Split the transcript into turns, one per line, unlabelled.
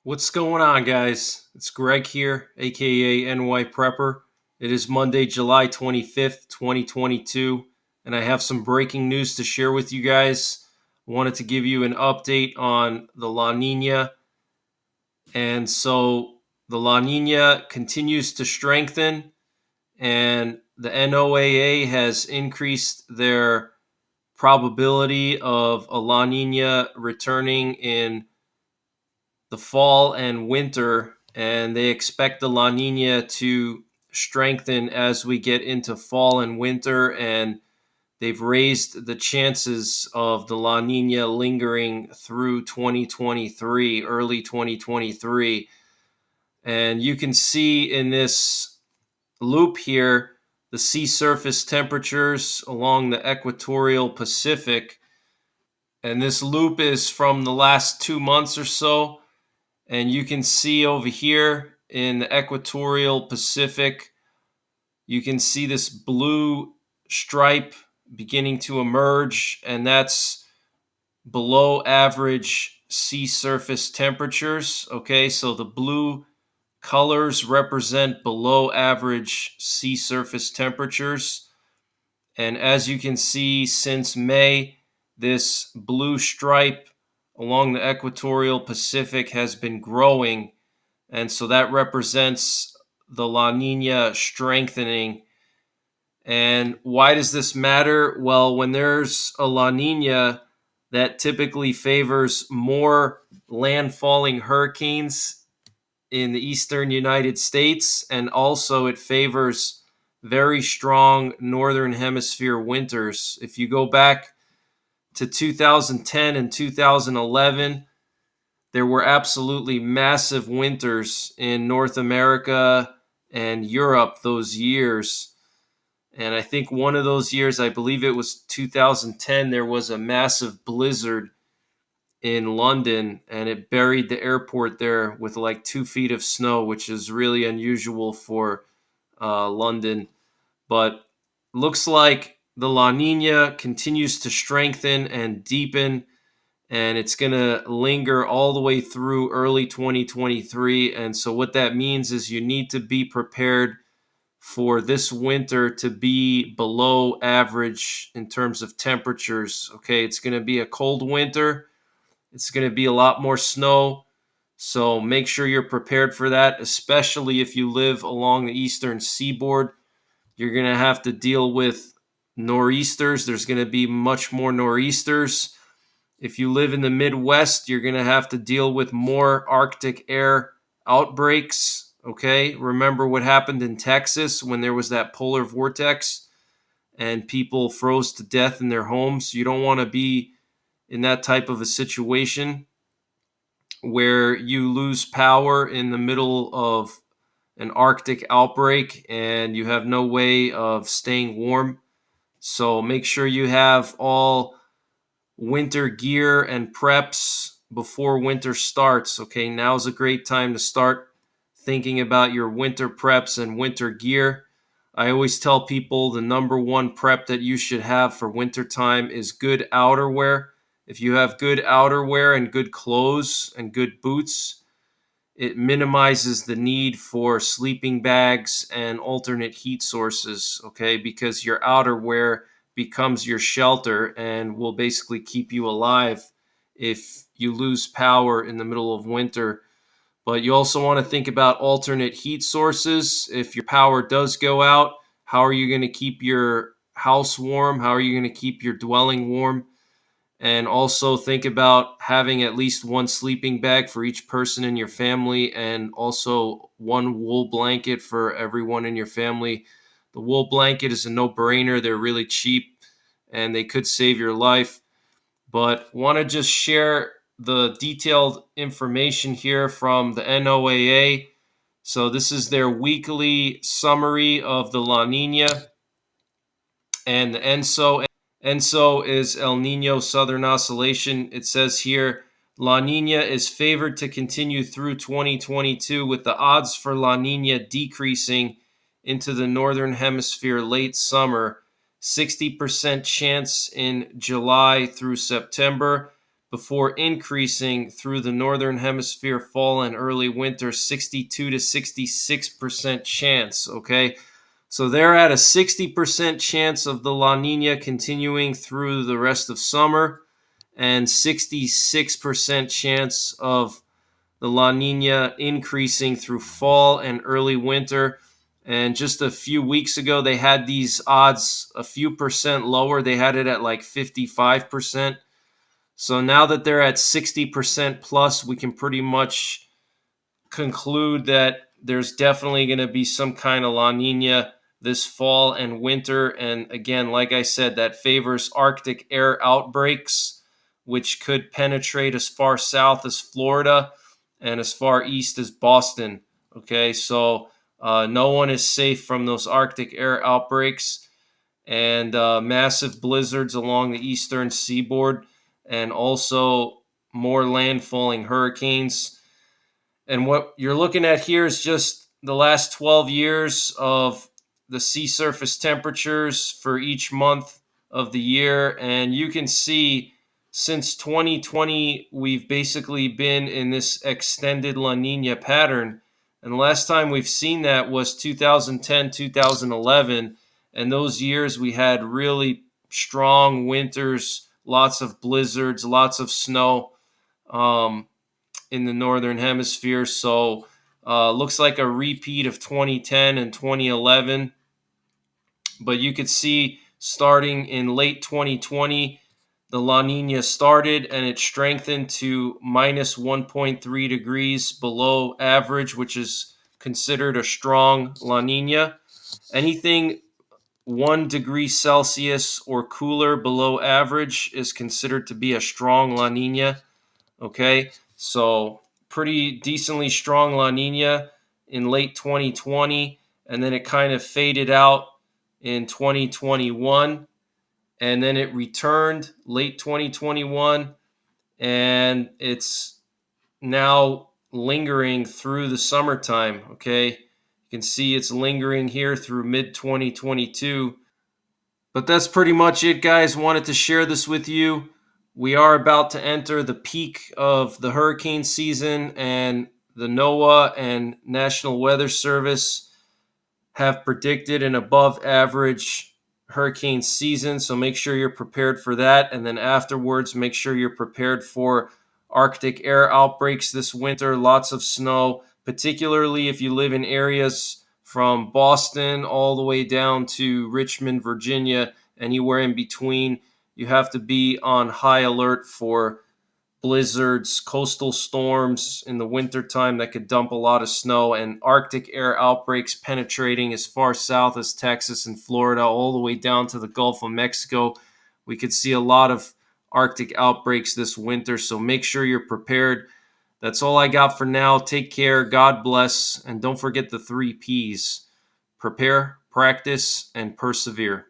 What's going on, guys? It's Greg here, aka NYPrepper. It is Monday, July 25th, 2022, and I have some breaking news to share with you guys. I wanted to give you an update on the La Nina. And so the La Nina continues to strengthen, and the NOAA has increased their probability of a La Nina returning in the fall and winter, and they expect the La Nina to strengthen as we get into fall and winter, and they've raised the chances of the La Nina lingering through 2023, early 2023. And you can see in this loop here the sea surface temperatures along the equatorial Pacific. And this loop is from the last 2 months or so. And you can see over here in the equatorial Pacific, you can see this blue stripe beginning to emerge, and that's below average sea surface temperatures. Okay, so the blue colors represent below average sea surface temperatures. And as you can see, since May, this blue stripe along the equatorial Pacific has been growing. And so that represents the La Nina strengthening. And why does this matter? Well, when there's a La Nina, that typically favors more landfalling hurricanes in the eastern United States, and also it favors very strong northern hemisphere winters. If you go back to 2010 and 2011, there were absolutely massive winters in North America and Europe those years. And I think one of those years, I believe it was 2010, there was a massive blizzard in London, and it buried the airport there with like 2 feet of snow, which is really unusual for London. But looks like the La Nina continues to strengthen and deepen, and it's going to linger all the way through early 2023. And so, what that means is you need to be prepared for this winter to be below average in terms of temperatures. Okay, it's going to be a cold winter, it's going to be a lot more snow. So, make sure you're prepared for that, especially if you live along the eastern seaboard. You're going to have to deal with nor'easters. There's going to be much more nor'easters. If you live in the Midwest, you're going to have to deal with more Arctic air outbreaks. Okay. Remember what happened in Texas when there was that polar vortex and people froze to death in their homes? You don't want to be in that type of a situation where you lose power in the middle of an Arctic outbreak and you have no way of staying warm. So make sure you have all winter gear and preps before winter starts. Okay, now's a great time to start thinking about your winter preps and winter gear. I always tell people the number one prep that you should have for wintertime is good outerwear. If you have good outerwear and good clothes and good boots, it minimizes the need for sleeping bags and alternate heat sources, okay? Because your outerwear becomes your shelter and will basically keep you alive if you lose power in the middle of winter. But you also want to think about alternate heat sources. If your power does go out, how are you going to keep your house warm? How are you going to keep your dwelling warm? And also think about having at least one sleeping bag for each person in your family, and also one wool blanket for everyone in your family. The wool blanket is a no-brainer. They're really cheap and they could save your life. But want to just share the detailed information here from the NOAA. So this is their weekly summary of the La Nina and the ENSO. ENSO is El Nino Southern Oscillation. It says here La Nina is favored to continue through 2022, with the odds for La Nina decreasing into the northern hemisphere late summer. 60% chance in July through September, before increasing through the northern hemisphere fall and early winter, 62 to 66% chance. Okay, so they're at a 60% chance of the La Nina continuing through the rest of summer and 66% chance of the La Nina increasing through fall and early winter. And just a few weeks ago, they had these odds a few percent lower. They had it at like 55%. So now that they're at 60% plus, we can pretty much conclude that there's definitely going to be some kind of La Nina this fall and winter. And again, like I said, that favors Arctic air outbreaks, which could penetrate as far south as Florida and as far east as Boston. Okay, so no one is safe from those Arctic air outbreaks and massive blizzards along the eastern seaboard, and also more landfalling hurricanes. And what you're looking at here is just the last 12 years of the sea surface temperatures for each month of the year. And you can see since 2020, we've basically been in this extended La Nina pattern. And the last time we've seen that was 2010, 2011. And those years we had really strong winters, lots of blizzards, lots of snow. In the northern hemisphere. So looks like a repeat of 2010 and 2011. But you could see starting in late 2020, the La Nina started and it strengthened to minus 1.3 degrees below average, which is considered a strong La Nina. Anything 1 degree Celsius or cooler below average is considered to be a strong La Nina. Okay, so pretty decently strong La Nina in late 2020, and then it kind of faded out in 2021, and then it returned late 2021, and it's now lingering through the summertime. Okay, you can see it's lingering here through mid 2022. But that's pretty much it, guys. Wanted to share this with you. We are about to enter the peak of the hurricane season, and the NOAA and National Weather Service have predicted an above average hurricane season. So make sure you're prepared for that. And then afterwards, make sure you're prepared for Arctic air outbreaks this winter, lots of snow, particularly if you live in areas from Boston all the way down to Richmond, Virginia, anywhere in between. You have to be on high alert for blizzards, coastal storms in the wintertime that could dump a lot of snow, and Arctic air outbreaks penetrating as far south as Texas and Florida, all the way down to the Gulf of Mexico. We could see a lot of Arctic outbreaks this winter, so make sure you're prepared. That's all I got for now. Take care, God bless, and don't forget the 3 Ps: prepare, practice, and persevere.